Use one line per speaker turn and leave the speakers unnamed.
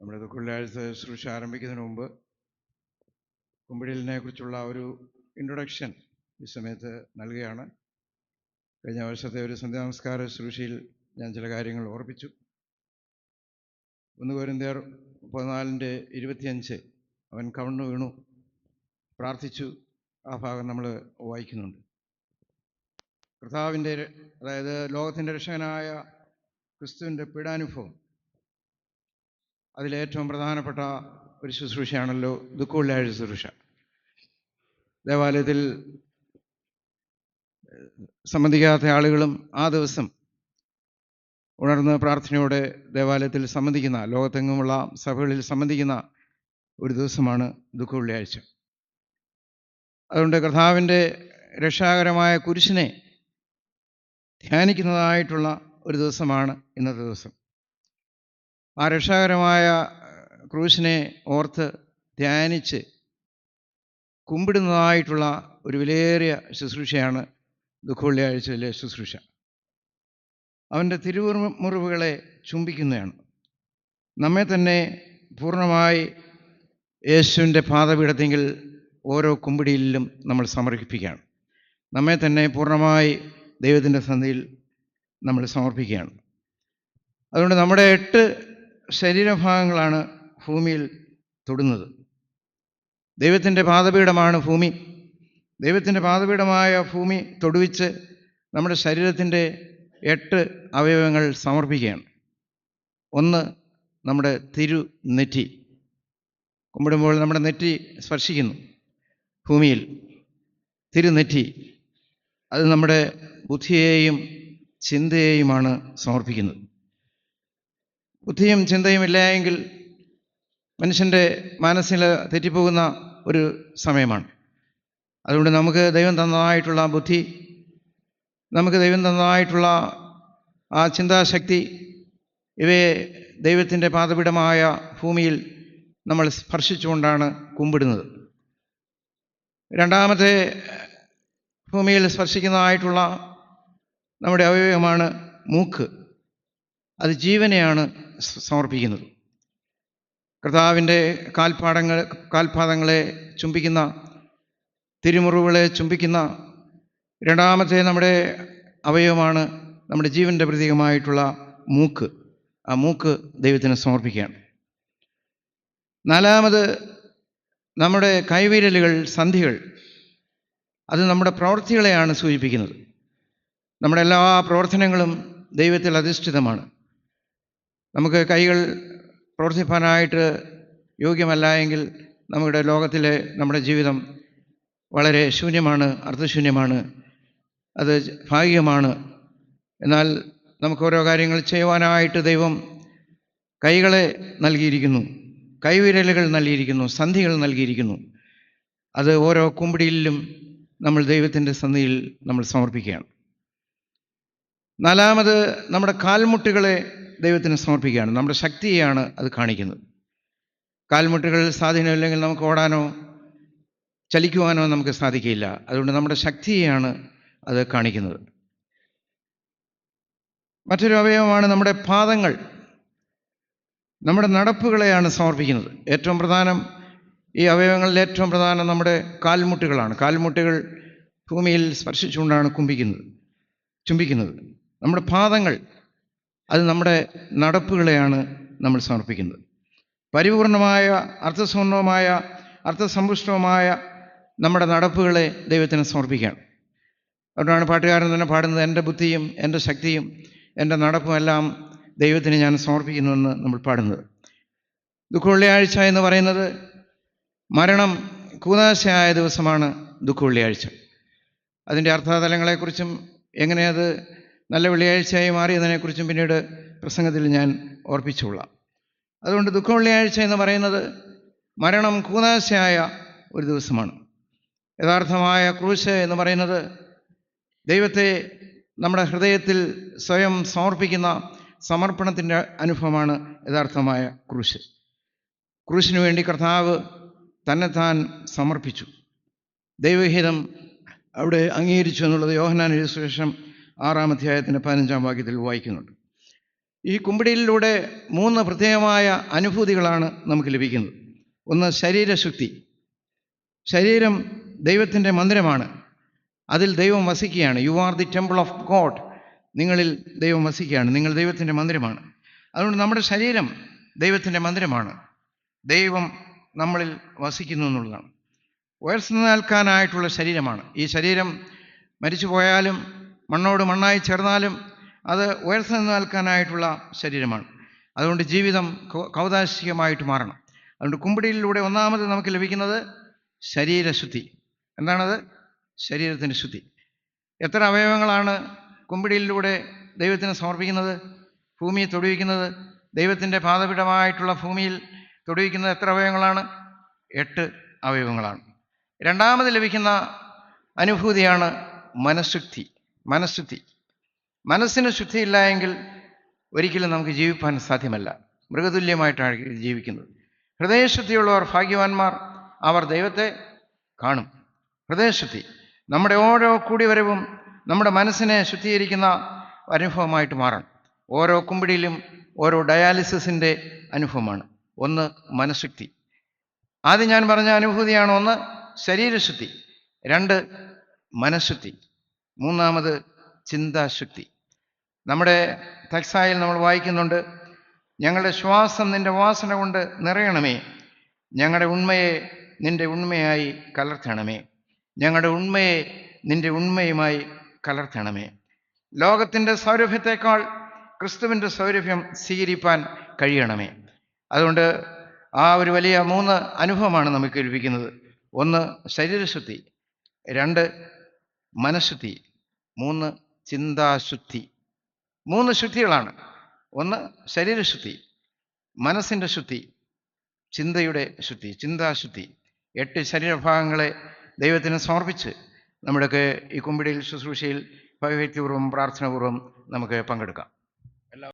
നമ്മുടെ വെള്ളിയാഴ്ച ശുശ്രൂഷ ആരംഭിക്കുന്നതിന് മുമ്പ് കുമ്പിടിലിനെ കുറിച്ചുള്ള ഒരു ഇൻട്രൊഡക്ഷൻ ഈ സമയത്ത് നൽകുകയാണ്. കഴിഞ്ഞ വർഷത്തെ ഒരു സന്ധ്യാനമസ്കാര ശുശ്രൂഷയിൽ ഞാൻ ചില കാര്യങ്ങൾ ഓർപ്പിച്ചു. 1 കൊരിന്ത്യർ 14:25 അവൻ കവണ്ണു വീണു പ്രാർത്ഥിച്ചു. ആ ഭാഗം നമ്മൾ വായിക്കുന്നുണ്ട്. കർത്താവിൻ്റെ, അതായത് ലോകത്തിൻ്റെ രക്ഷകനായ ക്രിസ്തുവിൻ്റെ പീഡാനുഭവം, അതിലേറ്റവും പ്രധാനപ്പെട്ട ഒരു ശുശ്രൂഷയാണല്ലോ ദുഃഖവെള്ളിയാഴ്ച ശുശ്രൂഷ. ദേവാലയത്തിൽ സംബന്ധിക്കാത്ത ആളുകളും ആ ദിവസം ഉണർന്ന് പ്രാർത്ഥനയോടെ ദേവാലയത്തിൽ സംബന്ധിക്കുന്ന, ലോകത്തെങ്ങുമുള്ള സഭകളിൽ സംബന്ധിക്കുന്ന ഒരു ദിവസമാണ് ദുഃഖവെള്ളിയാഴ്ച. അതുകൊണ്ട് കർത്താവിൻ്റെ രക്ഷാകരമായ കുരിശിനെ ധ്യാനിക്കുന്നതായിട്ടുള്ള ഒരു ദിവസമാണ് ഇന്നത്തെ ദിവസം. ആ രക്ഷാകരമായ ക്രൂശിനെ ഓർത്ത് ധ്യാനിച്ച് കുമ്പിടുന്നതായിട്ടുള്ള ഒരു വിലയേറിയ ശുശ്രൂഷയാണ് ദുഃഖവെള്ളിയാഴ്ചയിലെ ശുശ്രൂഷ. അവൻ്റെ തിരുമുറിവുകളെ ചുംബിക്കുന്നതാണ്. നമ്മെ തന്നെ പൂർണ്ണമായി യേശുവിൻ്റെ പാദപീഠത്തെങ്കിൽ ഓരോ കുമ്പിടിയിലും നമ്മൾ സമർപ്പിക്കുകയാണ്. നമ്മെ തന്നെ പൂർണ്ണമായി ദൈവത്തിൻ്റെ സന്നിധിയിൽ നമ്മൾ സമർപ്പിക്കുകയാണ്. അതുകൊണ്ട് നമ്മുടെ 8 ശരീരഭാഗങ്ങളാണ് ഭൂമിയിൽ തൊടുന്നത്. ദൈവത്തിൻ്റെ പാദപീഠമാണ് ഭൂമി. ദൈവത്തിൻ്റെ പാദപീഠമായ ഭൂമി തൊടുവിച്ച് നമ്മുടെ ശരീരത്തിൻ്റെ 8 അവയവങ്ങൾ സമർപ്പിക്കുകയാണ്. 1, നമ്മുടെ തിരുനെറ്റി. കുമ്പിടുമ്പോൾ നമ്മുടെ നെറ്റി സ്പർശിക്കുന്നു ഭൂമിയിൽ. തിരുനെറ്റി, അത് നമ്മുടെ ബുദ്ധിയെയും ചിന്തയെയുമാണ് സമർപ്പിക്കുന്നത്. ബുദ്ധിയും ചിന്തയും ഇല്ല എങ്കിൽ മനുഷ്യൻ്റെ മനസ്സിൽ തെറ്റിപ്പോകുന്ന ഒരു സമയമാണ്. അതുകൊണ്ട് നമുക്ക് ദൈവം തന്നതായിട്ടുള്ള ബുദ്ധി, നമുക്ക് ദൈവം തന്നതായിട്ടുള്ള ആ ചിന്താശക്തി, ഇവയെ ദൈവത്തിൻ്റെ പാദപീഠമായ ഭൂമിയിൽ നമ്മൾ സ്പർശിച്ചുകൊണ്ടാണ് കുമ്പിടുന്നത്. രണ്ടാമത്തെ ഭൂമിയിൽ സ്പർശിക്കുന്നതായിട്ടുള്ള നമ്മുടെ അവയവമാണ് മൂക്ക്. അത് ജീവനെയാണ് സമർപ്പിക്കുന്നത്. കർത്താവിൻ്റെ കാൽപാദങ്ങളെ ചുംബിക്കുന്ന, തിരുമുറിവുകളെ ചുംബിക്കുന്ന രണ്ടാമത്തെ നമ്മുടെ അവയവമാണ് നമ്മുടെ ജീവൻ്റെ പ്രതീകമായിട്ടുള്ള മൂക്ക്. ആ മൂക്ക് ദൈവത്തിന് സമർപ്പിക്കുകയാണ്. 4, നമ്മുടെ കൈവിരലുകൾ, സന്ധികൾ, അത് നമ്മുടെ പ്രവൃത്തികളെയാണ് സൂചിപ്പിക്കുന്നത്. നമ്മുടെ എല്ലാ പ്രവർത്തനങ്ങളും ദൈവത്തിൽ അധിഷ്ഠിതമാണ്. നമുക്ക് കൈകൾ പ്രവർത്തിപ്പാനായിട്ട് യോഗ്യമല്ല എങ്കിൽ നമ്മുടെ ലോകത്തിലെ നമ്മുടെ ജീവിതം വളരെ ശൂന്യമാണ്, അർത്ഥശൂന്യമാണ്, അത് ഭാഗികമാണ്. എന്നാൽ നമുക്ക് ഓരോ കാര്യങ്ങൾ ചെയ്യുവാനായിട്ട് ദൈവം കൈകളെ നൽകിയിരിക്കുന്നു, കൈവിരലുകൾ നൽകിയിരിക്കുന്നു, സന്ധികൾ നൽകിയിരിക്കുന്നു. അത് ഓരോ കുമ്പിടിയിലും നമ്മൾ ദൈവത്തിൻ്റെ സന്നിധിയിൽ നമ്മൾ സമർപ്പിക്കുകയാണ്. 4, നമ്മുടെ കാൽമുട്ടുകളെ ദൈവത്തിന് സമർപ്പിക്കുകയാണ്. നമ്മുടെ ശക്തിയെയാണ് അത് കാണിക്കുന്നത്. കാൽമുട്ടുകളിൽ സ്വാധീനമില്ലെങ്കിൽ നമുക്ക് ഓടാനോ ചലിക്കുവാനോ നമുക്ക് സാധിക്കില്ല. അതുകൊണ്ട് നമ്മുടെ ശക്തിയെയാണ് അത് കാണിക്കുന്നത്. മറ്റൊരു അവയവമാണ് നമ്മുടെ പാദങ്ങൾ. നമ്മുടെ നടപ്പുകളെയാണ് സമർപ്പിക്കുന്നത്. ഏറ്റവും പ്രധാനം, ഈ അവയവങ്ങളിൽ ഏറ്റവും പ്രധാനം നമ്മുടെ കാൽമുട്ടുകളാണ്. കാൽമുട്ടുകൾ ഭൂമിയിൽ സ്പർശിച്ചുകൊണ്ടാണ് ചുംബിക്കുന്നത്. നമ്മുടെ പാദങ്ങൾ, അത് നമ്മുടെ നടപ്പുകളെയാണ് നമ്മൾ സമർപ്പിക്കുന്നത്. പരിപൂർണമായ, അർത്ഥസമ്പൂർണമായ, അർത്ഥസമ്പുഷ്ടമായ നമ്മുടെ നടപ്പുകളെ ദൈവത്തിന് സമർപ്പിക്കുകയാണ്. അതുകൊണ്ടാണ് പാട്ടുകാരൻ തന്നെ പാടുന്നത്, എൻ്റെ ബുദ്ധിയും എൻ്റെ ശക്തിയും എൻ്റെ നടപ്പും എല്ലാം ദൈവത്തിന് ഞാൻ സമർപ്പിക്കുന്നുവെന്ന് നമ്മൾ പാടുന്നത്. ദുഃഖവെള്ളിയാഴ്ച എന്ന് പറയുന്നത് മരണം കൂദാശയായ ദിവസമാണ് ദുഃഖവെള്ളിയാഴ്ച. അതിൻ്റെ അർത്ഥതലങ്ങളെക്കുറിച്ചും എങ്ങനെ അത് നല്ല വെള്ളിയാഴ്ചയായി മാറിയതിനെക്കുറിച്ചും പിന്നീട് പ്രസംഗത്തിൽ ഞാൻ ഓർപ്പിച്ചുകൊള്ളാം. അതുകൊണ്ട് ദുഃഖവെള്ളിയാഴ്ച എന്ന് പറയുന്നത് മരണം കൂദാശയായ ഒരു ദിവസമാണ്. യഥാർത്ഥമായ ക്രൂശ് എന്ന് പറയുന്നത് ദൈവത്തെ നമ്മുടെ ഹൃദയത്തിൽ സ്വയം സമർപ്പിക്കുന്ന സമർപ്പണത്തിൻ്റെ അനുഭവമാണ് യഥാർത്ഥമായ ക്രൂശ്. ക്രൂശിനു വേണ്ടി കർത്താവ് തന്നെത്താൻ സമർപ്പിച്ചു. ദൈവഹിതം അവിടെ അംഗീകരിച്ചു എന്നുള്ളത് യോഹന്നാൻ സുവിശേഷം 6-ാം അധ്യായത്തിൻ്റെ 15-ാം വാക്യത്തിൽ വായിക്കുന്നുണ്ട്. ഈ കുമ്പിടിയിലൂടെ 3 പ്രത്യേകമായ അനുഭൂതികളാണ് നമുക്ക് ലഭിക്കുന്നത്. ഒന്ന്, ശരീരശുദ്ധി. ശരീരം ദൈവത്തിൻ്റെ മന്ദിരമാണ്, അതിൽ ദൈവം വസിക്കുകയാണ്. You are the temple of God. നിങ്ങളിൽ ദൈവം വസിക്കുകയാണ്, നിങ്ങൾ ദൈവത്തിൻ്റെ മന്ദിരമാണ്. അതുകൊണ്ട് നമ്മുടെ ശരീരം ദൈവത്തിൻ്റെ മന്ദിരമാണ്, ദൈവം നമ്മളിൽ വസിക്കുന്നു എന്നുള്ളതാണ്. ഉയർന്നു നിൽക്കാനായിട്ടുള്ള ശരീരമാണ്. ഈ ശരീരം മരിച്ചു പോയാലും മണ്ണോട് മണ്ണായി ചേർന്നാലും അത് ഉയർന്നു നിൽക്കാനായിട്ടുള്ള ശരീരമാണ്. അതുകൊണ്ട് ജീവിതം കൗതാശികമായിട്ട് മാറണം. അതുകൊണ്ട് കുമ്പിടിയിലൂടെ ഒന്നാമത് നമുക്ക് ലഭിക്കുന്നത് ശരീരശുദ്ധി. എന്താണത്? ശരീരത്തിൻ്റെ ശുദ്ധി. എത്ര അവയവങ്ങളാണ് കുമ്പിടിയിലൂടെ ദൈവത്തിന് സമർപ്പിക്കുന്നത്, ഭൂമിയെ തൊടുവിക്കുന്നത്? ദൈവത്തിൻ്റെ പാദപീഠമായിട്ടുള്ള ഭൂമിയിൽ തൊടുവിക്കുന്നത് എത്ര അവയവങ്ങളാണ്? 8 അവയവങ്ങളാണ്. രണ്ടാമത് ലഭിക്കുന്ന അനുഭൂതിയാണ് മനഃശുദ്ധി. മനസ്സിന് ശുദ്ധിയില്ല എങ്കിൽ ഒരിക്കലും നമുക്ക് ജീവിപ്പാൻ സാധ്യമല്ല. മൃഗതുല്യമായിട്ടാണ് ജീവിക്കുന്നത്. ഹൃദയശുദ്ധിയുള്ളവർ ഭാഗ്യവാന്മാർ, അവർ ദൈവത്തെ കാണും. ഹൃദയശുദ്ധി നമ്മുടെ ഓരോ കൂടിവരവും നമ്മുടെ മനസ്സിനെ ശുദ്ധീകരിക്കുന്ന അനുഭവമായിട്ട് മാറണം. ഓരോ കുമ്പിടിയിലും ഓരോ ഡയാലിസിസിൻ്റെ അനുഭവമാണ്. ഒന്ന്, മനഃശുദ്ധി. ആദ്യം ഞാൻ പറഞ്ഞ അനുഭൂതിയാണ്. ഒന്ന്, ശരീരശുദ്ധി. 2, മനഃശുദ്ധി. 3, ചിന്താശുദ്ധി. നമ്മുടെ തക്സായിൽ നമ്മൾ വായിക്കുന്നുണ്ട്, ഞങ്ങളുടെ ശ്വാസം നിന്റെ വാസന കൊണ്ട് നിറയണമേ, ഞങ്ങളുടെ ഉണ്മയെ നിന്റെ ഉണ്മയായി കലർത്തണമേ, ഞങ്ങളുടെ ഉണ്മയെ നിന്റെ ഉണ്മയുമായി കലർത്തണമേ. ലോകത്തിൻ്റെ സൗരഭ്യത്തെക്കാൾ ക്രിസ്തുവിൻ്റെ സൗരഭ്യം സ്വീകരിപ്പാൻ കഴിയണമേ. അതുകൊണ്ട് ആ ഒരു വലിയ 3 അനുഭവമാണ് നമുക്ക് ലഭിക്കുന്നത്. 1, ശരീരശുദ്ധി. 2, മനഃശുദ്ധി. 3, ചിന്താശുദ്ധി. 3 ശുദ്ധികളാണ്. 1, ശരീരശുദ്ധി, മനസ്സിൻ്റെ ശുദ്ധി, ചിന്തയുടെ ശുദ്ധി, ചിന്താശുദ്ധി. 8 ശരീരഭാഗങ്ങളെ ദൈവത്തിന് സമർപ്പിച്ച് നമ്മുടെയൊക്കെ ഈ കുമ്പിടിയിൽ ശുശ്രൂഷയിൽ ഭയഭക്തിപൂർവ്വം പ്രാർത്ഥനാപൂർവ്വം നമുക്ക് പങ്കെടുക്കാം.